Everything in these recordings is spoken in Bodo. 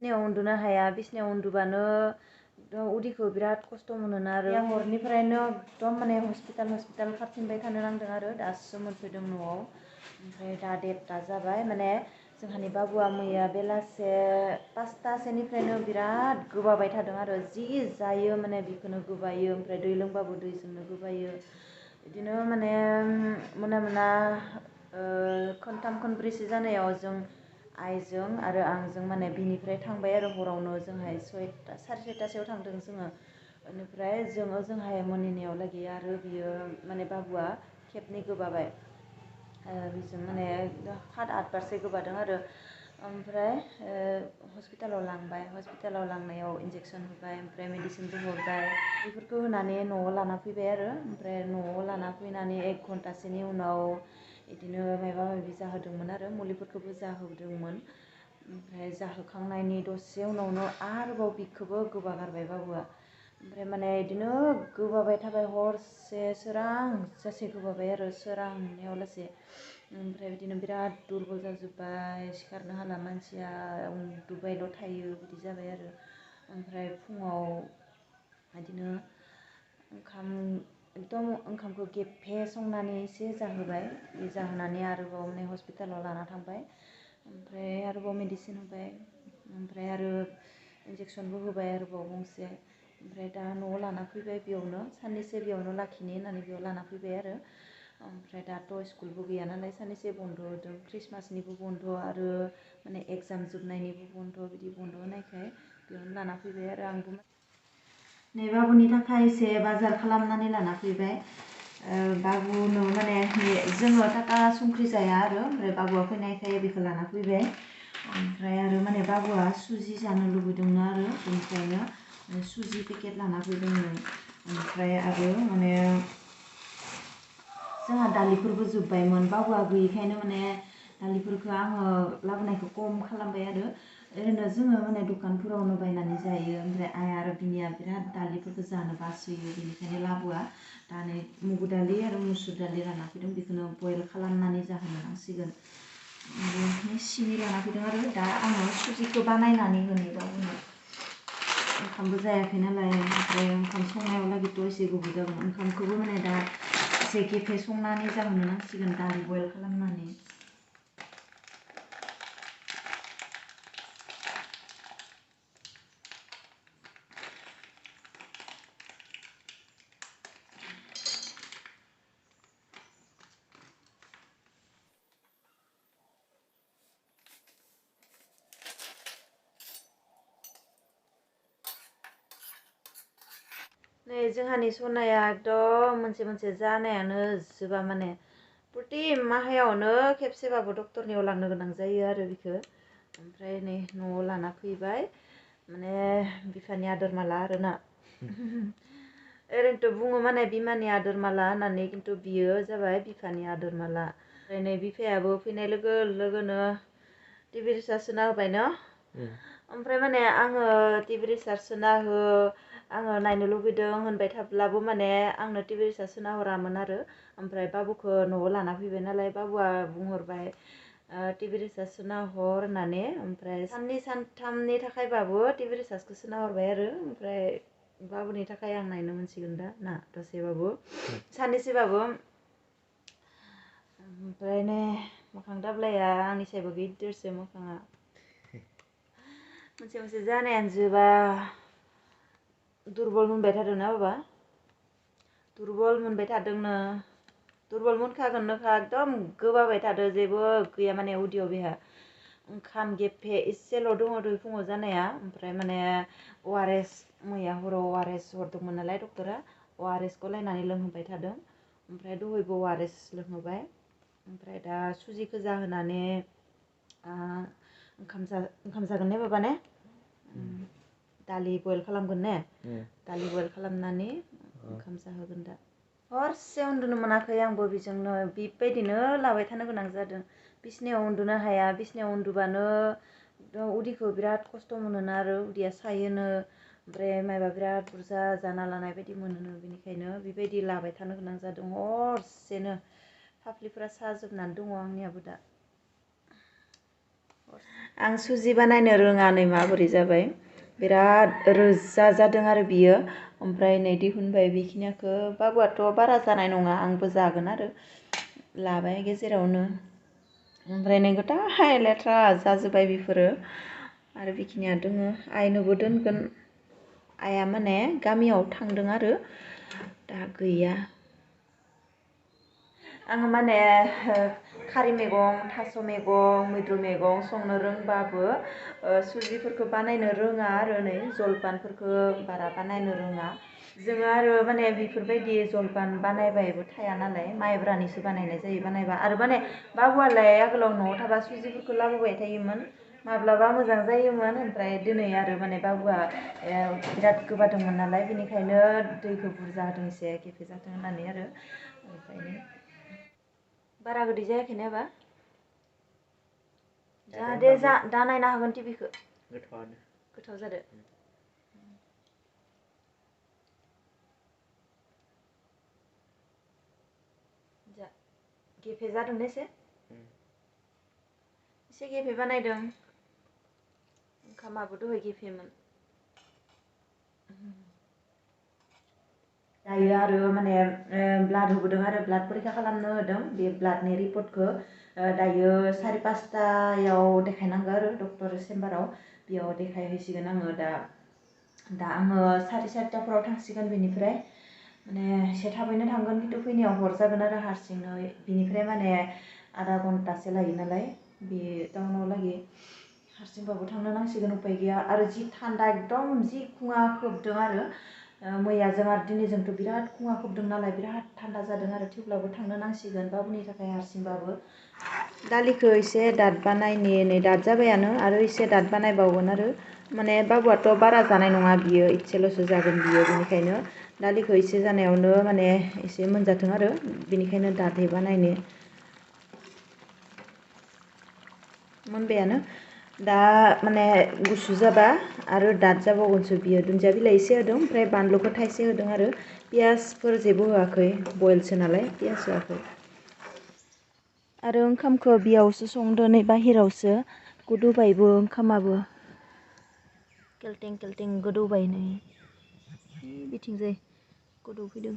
बिसिनायाव उन्दुनो हाया बिसिनायाव उन्दुबानो उदैखौ बिराद खस्थ' मोनोना आरो आं हरनिफ्रायनो एकदम माने हस्पिटाल खारथिंबाय थानो नांदों आरो दासो मोनफैदों न'आव ओमफ्राय दा 1:30 जाबाय माने जोंहानि बाबुआ मैया बेलासे 5टासोनिफ्रायनो बिराद गोबाबाय थादों आरो जि जायो माने बेखौनो गोबायो ओमफ्राय दै लोंबाबो दैजोंनो गोबायो बिदिनो माने मोना खनथाम खनब्रैसो जानायाव जों आइजों आरो आंजों माने बिनिफ्राय थांबाय आरो हरावनो जोंहाय 6टा 6:30टासोआव थांदों जोङो बेनिफ्राय जोंहाय मोनहैनायाव लागै आरो बियो माने बाबुआ खेबनै गोबाबाय बिजों माने 7-8 बारसो गोबादों आरो ओमफ्राय हस्पिटालाव लांबाय हस्पिटालाव लांनायाव इन्जेक्सन होबाय ओमफ्राय मेडिसिनबो हरबाय बेफोरखौ होनानै न'आव लाना फैबाय आरो ओमफ्राय न'आव लाना फैनानै 1 घन्टासोनि उनाव बिदिनो माबा माबि जाहोदोंमोन आरो मुलिफोरखौबो जाहोदोंमोन ओमफ्राय जाहोखांनायनि दसे उनावनो आरोबाव बिखौबो गोबागारबाय बाबुआ ओमफ्राय माने बिदिनो गोबाबाय थाबाय हरसे सोरांजासे गोबाबाय आरो सोरांनायाव लासे ओमफ्राय बिदिनो बिराद दुरबल जाजोब्बाय सिखारनो हाला मानसिया उन्दुबायल' थायो बिदि जाबाय आरो ओमफ्राय फुङाव बिदिनो ओंखामखौ गेफे संनानै एसे जाहोबाय बे जाहोनानै आरोबाव माने हस्पिटालाव लाना थांबाय ओमफ्राय आरोबाव मेडिसिन होबाय ओमफ्राय आरो इन्जेक्सनबो होबाय आरोबाव गंसे ओमफ्राय दा न'आव लाना फैबाय बेयावनो साननैसो बेयावनो लाखिनि होननानै बेयाव लाना फैबाय आरो ओमफ्राय दाथ' स्कुलबो गैया नालाय साननैसो बन्द होदों ख्रिस्टमासनिबो बन्द आरो माने एग्जाम जोबनायनिबो बन्द बिदि बन्द होनायखाय बेयावनो लाना फैबाय आरो आंबो नै बाबुनि थाखाय एसे बाजार खालामनानै लाना फैबाय बाबुनो माने जोङो टाटा संख्रि जाया आरो ओमफ्राय बाबुआ फैनायखाय बेखौ लाना फैबाय ओमफ्राय आरो माने बाबुआ सुजि जानो लुबैदोंमोन आरो बेनिखायनो सुजि पेकेट लाना फैदोंमोन ओमफ्राय आरो माने जोंहा दालिफोरबो जोब्बायमोन बाबुआ गैयिखायनो माने दालिफोरखौ आङो लाबोनायखौ खम खालामबाय आरो ओरैनो जोङो माने दखानफोरावनो बायनानै जायो ओमफ्राय आइ आरो बिनिया बिराद दालिफोरखौ जानो बासोयो बेनिखायनो लाबोआ दा नै मुगु दालि आरो मुसुर दालि लाना फैदों बेखौनो बयल खालामनानै जाहोनो नांसिगोन सिनि लाना फैदों आरो दा आङो सुजिखौ बानायनानै होनो बाबुनो ओंखामबो जायाखै नालाय ओमफ्राय ओंखाम संनायाव लागैथ' एसे गोबाव जागोन ओंखामखौबो माने दा एसे गेफे संनानै जाहोनो नांसिगोन दालि बयल खालामनानै नै जोंहानि सनाया एकदम मोनसे जानायानो जोबा माने प्रति माहायावनो खेबसेबाबो डक्टरनियाव लांनो गोनां जायो आरो बिखौ ओमफ्राय नै न'आव लाना फैबाय माने बिफानि आदर माला आरोना ओरैनोथ' बुङो माने बिमानि आदर माला होननानै खिन्थु बियो जाबाय बिफानि आदर माला ओमफ्राय नै बिफायाबो फैनाय लोगो लोगोनो टिभि रिसार्ज सोना होबाय न ओमफ्राय माने आङो टिभि रिसार्ज सोना हो आङो नायनो लुगैदों होनबाय थाब्लाबो माने आंनो टिभि रिसार्ज सोना हरामोन आरो ओमफ्राय बाबुखौ न'आव लाना फैबाय नालाय बाबुआ बुंहरबाय टिभि रिसार्ज सोना हर होननानै ओमफ्राय साननै सानथामनि थाखायबाबो टिभि रिसार्जखौ सोना हरबाय आरो ओमफ्राय बाबुनि थाखाय आं नायनो मोनसिगोन दा ना दसेबाबो साननैसोबाबो ओमफ्राय नै मोखां दाब्लाया आंनि सायबो गिदिरसो मोखाङा मोनसे जानायानो जोबा दुरबल मोनबाय थादोंना बाबा दुरबल मोनबाय थादोंनो दुरबल मोनखागोननोखा एकदम गोबाबाय थादों जेबो गैया माने उदैयाव बेहा ओंखाम गेफे एसेल' दङ दै फुङाव जानाया ओमफ्राय माने ORS मैया हराव ORS हरदोंमोन नालाय डक्टरा ORSखौ लायनानै लोंहोबाय थादों ओमफ्राय दहायबो ORS लोंहोबाय ओमफ्राय दा सुजिखौ जाहोनानै ओंखाम जागोन ने बाबा ने दालि बयल खालामगोन ने दालि बयल खालामनानै ओंखाम जाहोगोन दा हरसे उन्दुनो मोनाखै आंबो बेजोंनो बेबायदिनो लाबाय थानो गोनां जादों बिसिनायाव उन्दुनो हाया बिसिनायाव उन्दुबानो उदैखौ बिराद खस्थ' मोनोना आरो उदैया सायोनो ओमफ्राय माबा बिराद बुरजा जाना लानाय बायदि मोनोनो बेनिखायनो बेबायदि लाबाय थानो गोनां जादों हरसेनो फाफ्लिफोरा साजोबनानै दङ आंनियाबो दा आं सुजि बानायनो रोङा नै माबोरै जाबाय बिराद रोजा जादों आरो बियो ओमफ्राय नै दिहुनबाय बेखिनियाखौ बाबुआथ' बारा जानाय नङा आंबो जागोन आरो लाबाय गेजेरावनो ओमफ्राय नै गथाय लेथ्रा जाजोब्बाय बेफोरो आरो बेखिनिया दोङो आइनोबो दोनगोन आइया माने गामियाव थांदों आरो दा गैया आङो माने खारै मैगं थास' मैगं मैद्रु मैगं संनो रोंबाबो सुजिफोरखौ बानायनो रोङा आरो नै जलपानफोरखौ बारा बानायनो रोङा जोङो आरो माने बेफोरबायदि जलपान बानायबायबो थाया नालाय माइब्रानिसो बानायनाय जायो बानायबा आरो माने बाबुआलाय आगोलाव न'आव थाबा सुजिफोरखौ लाबोबाय थायोमोन माब्लाबा मोजां जायोमोन ओमफ्राय दिनै आरो माने बाबुआ बिराद गोबादोंमोन नालाय बेनिखायनो दैखौ बुरजा होदों एसे गेफे जाथों होननानै आरो ओमफ्राय बारा गोदै जायाखै नाबा जाहाथे दा नायना होगोन टिभिखौ गोथाव जादों गेफे जादों एसे गेफे बानायदों ओंखामाबो दहाय गेफेमोन दायो आरो माने ब्लाड होबोदों आरो ब्लाड परीक्षा खालामनो होदों बे ब्लाडनि रिपर्टखौ दायो 5:30 देखायनांगौ आरो डक्टर चेम्बाराव बेयाव देखायहैसिगोन आङो दा आङो 4:30 थांसिगोन बेनिफ्राय माने एसे थाबैनो थांगोन खिन्थु फैनायाव हर जागोन आरो हारसिंनो बिनिफ्राय माने आधा घन्टासो लायो नालाय बे टाउनाव लागि हारसिंबाबो थांनो नांसिगोन उपाय गैया आरो जि थान्दा एकदम जि खुवा खोबदों आरो मैयाजों आरो दिनैजोंथ' बिराद खुवा खोबदों नालाय बिराद थान्दा जादों आरो थेवब्लाबो थांनो नांसिगोन बाबुनि थाखाय हारसिंबाबो दालिखौ एसे दाद बानायनि नै दाद जाबायानो आरो एसे दाद बानायबावगोन आरो माने बाबुआथ' बारा जानाय नङा बियो इसेल'सो जागोन बियो बेनिखायनो दालिखौ एसे जानायावनो माने एसे मोनजाथों आरो बेनिखायनो दादै बानायनो मोनबायानो दा माने गुसु जाबा आरो दाद जाबावगोनसो बियो दुन्दिया बिलाइ एसे होदों ओमफ्राय बानलुखौ थाइसे होदों आरो पियासफोर जेबो होआखै बइलसो नालाय पियास होआखै आरो ओंखामखौ बेयावसो संदो नै बाहेरावसो गोदौबायबो ओंखामाबो केलटें केलटें गोदौबाय नै बिथिंजाय गोदौफैदों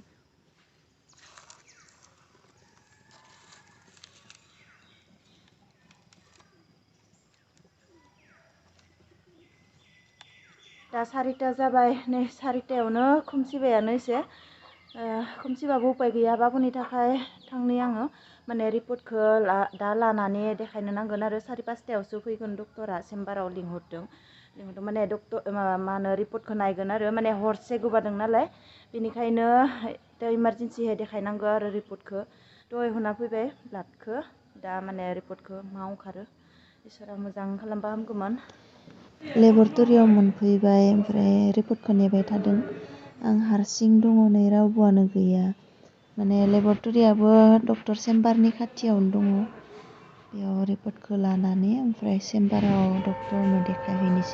दा 4:30 जाबाय नै 4:30 खोमसिबायानो एसे खोमसिबाबो उपाय गैया बाबुनि थाखाय थांनि आङो माने रिपर्टखौ दा लानानै देखायनो नांगोन आरो 5:30 फैगोन डक्टरा चेम्बाराव लिंहरदों माने डक्टर मा होनो रिपर्टखौ नायगोन आरो माने हरसे गोबादों नालाय बेनिखायनो इमारजेन्सिहाय देखायनांगौ आरो रिपर्टखौ दहाय होना फैबाय ब्लाडखौ दा माने रिपर्टखौ मा ओंखारो इसोरा मोजां खालामबा हामगौमोन लेबरेटरियाव मोनफैबाय ओमफ्राय रिपर्टखौ नेबाय थादों आं हारसिं दङ नै रावबोआनो गैया माने लेबरेटरियाबो डक्टर चेम्बारनि खाथियावनो दङ बेयाव रिपर्टखौ लानानै ओमफ्राय चेम्बाराव डक्टरनो देखायहैनोसै